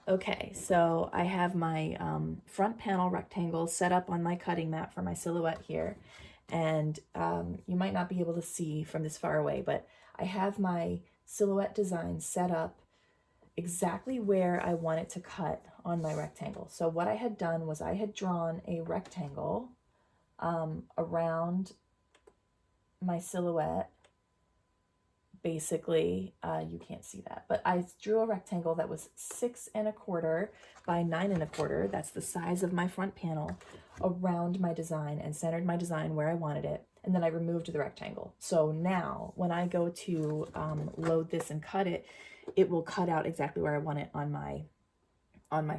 Okay, so I have my front panel rectangle set up on my cutting mat for my silhouette here. And you might not be able to see from this far away, but I have my silhouette design set up exactly where I want it to cut on my rectangle. So what I had done was I had drawn a rectangle around my silhouette. Basically, you can't see that, but I drew a rectangle that was 6 1/4 by 9 1/4. That's the size of my front panel around my design and centered my design where I wanted it. And then I removed the rectangle. So now when I go to load this and cut it, it will cut out exactly where I want it on my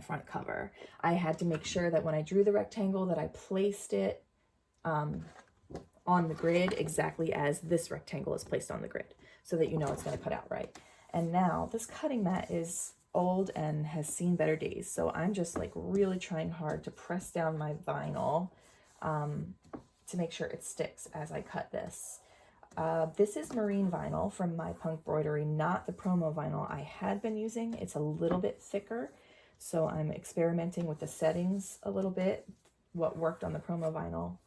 front cover. I had to make sure that when I drew the rectangle that I placed it on the grid exactly as this rectangle is placed on the grid, so that you know it's going to cut out right. And now this cutting mat is old and has seen better days, so I'm just like really trying hard to press down my vinyl to make sure it sticks as I cut this. This is marine vinyl from My Punk Broidery, not the promo vinyl I had been using. It's a little bit thicker, so I'm experimenting with the settings a little bit. What worked on the promo vinyl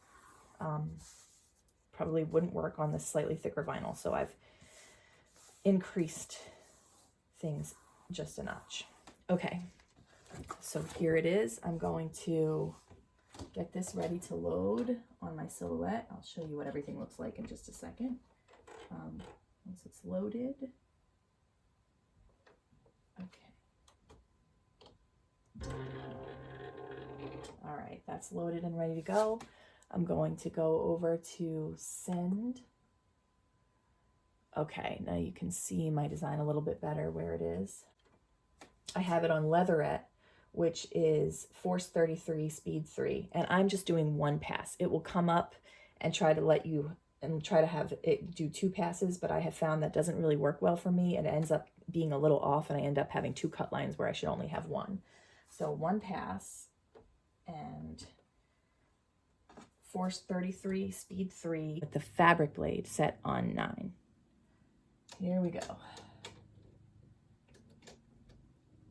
probably wouldn't work on this slightly thicker vinyl, so I've increased things just a notch. Okay, so here it is. I'm going to get this ready to load on my silhouette. I'll show you what everything looks like in just a second. Once it's loaded. Okay. All right, that's loaded and ready to go. I'm going to go over to send. Okay, now you can see my design a little bit better where it is. I have it on leatherette, which is force 33, speed 3, and I'm just doing one pass. It will come up and try to have it do 2 passes, but I have found that doesn't really work well for me. It ends up being a little off, and I end up having 2 cut lines where I should only have 1. So 1 pass and force 33, speed 3, with the fabric blade set on 9. Here we go.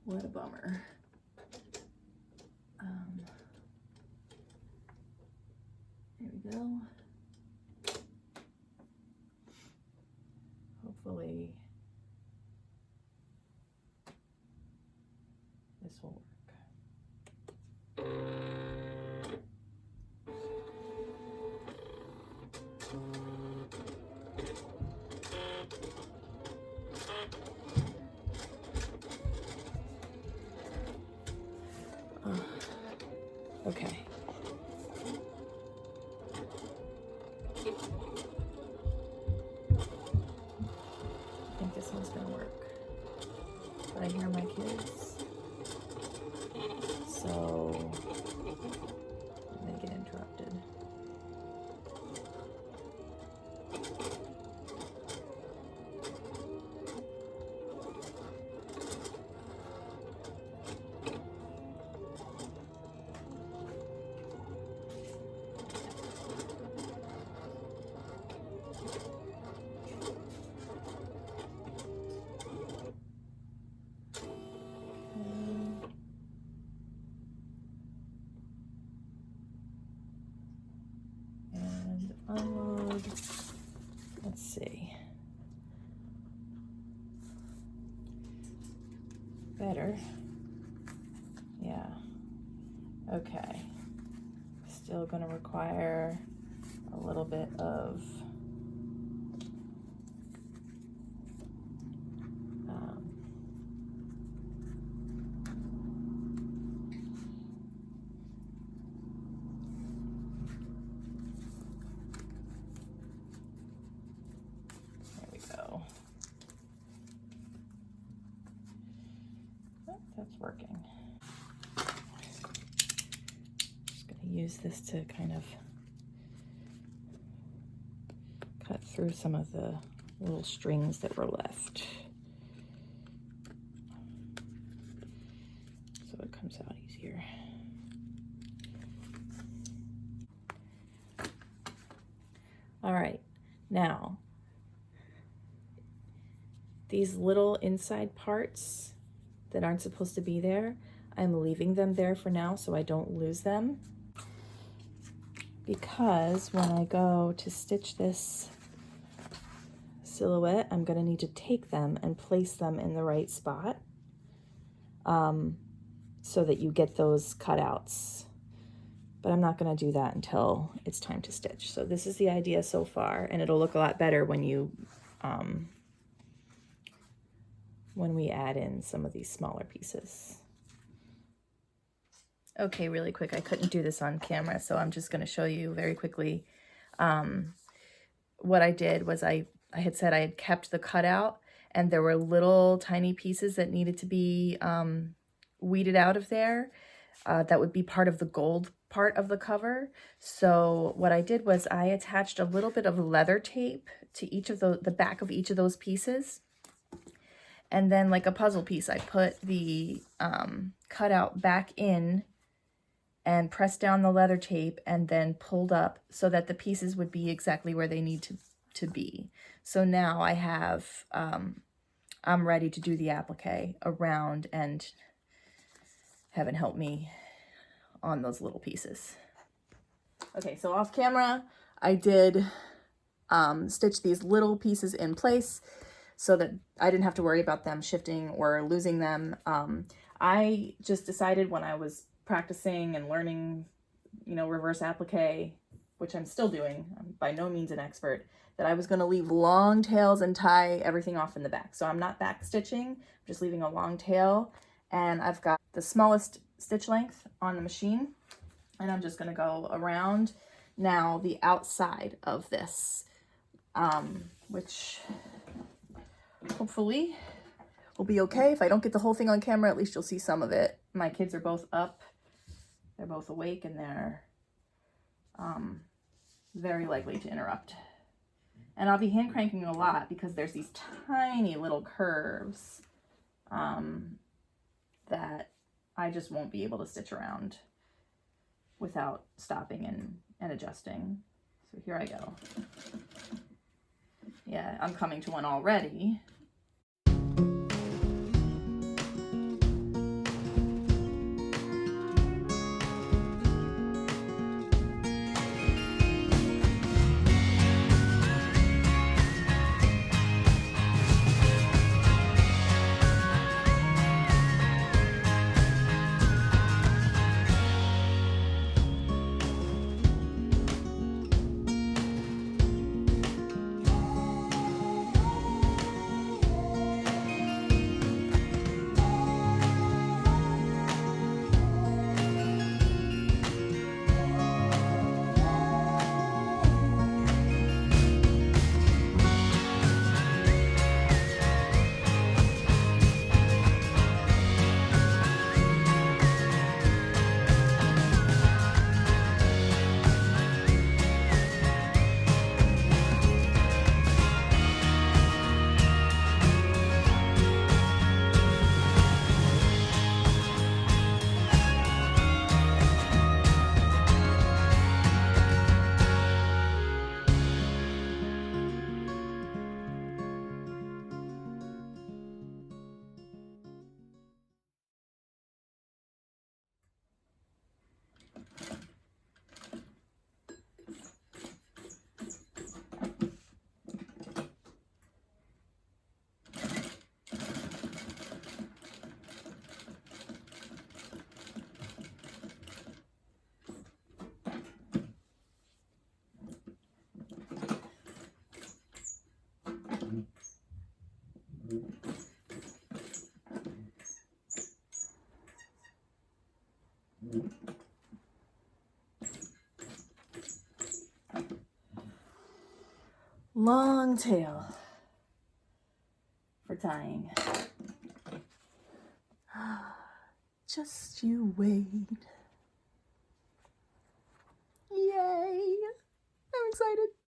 What a bummer. There we go. Hopefully this will work. Okay. I think this one's gonna work. But I hear my kids, so I may get interrupted. Unload. Let's see. Better. Yeah. Okay. Still going to require a little bit of that's working. Just going to use this to kind of cut through some of the little strings that were left, so it comes out easier. All right, now these little inside parts that aren't supposed to be there. I'm leaving them there for now so I don't lose them, because when I go to stitch this silhouette, I'm going to need to take them and place them in the right spot so that you get those cutouts. But I'm not going to do that until it's time to stitch. So this is the idea so far, and it'll look a lot better when you when we add in some of these smaller pieces. Okay, really quick, I couldn't do this on camera, so I'm just going to show you very quickly. What I did was I had said I had kept the cutout, and there were little tiny pieces that needed to be weeded out of there. That would be part of the gold part of the cover. So what I did was I attached a little bit of leather tape to each of the back of each of those pieces. And then, like a puzzle piece, I put the cutout back in and pressed down the leather tape and then pulled up so that the pieces would be exactly where they need to be. So now I have, I'm ready to do the applique around, and heaven help me on those little pieces. Okay, so off camera, I did stitch these little pieces in place so that I didn't have to worry about them shifting or losing them. I just decided when I was practicing and learning, you know, reverse applique, which I'm still doing, I'm by no means an expert, that I was going to leave long tails and tie everything off in the back. So I'm not back stitching, I'm just leaving a long tail, and I've got the smallest stitch length on the machine, and I'm just going to go around now the outside of this, which hopefully will be okay. If I don't get the whole thing on camera, at least you'll see some of it. My kids are both up, they're both awake, and they're very likely to interrupt. And I'll be hand cranking a lot because there's these tiny little curves that I just won't be able to stitch around without stopping and adjusting. So here I go. Yeah, I'm coming to one already. Long tail for tying. Just you wait. Yay! I'm excited.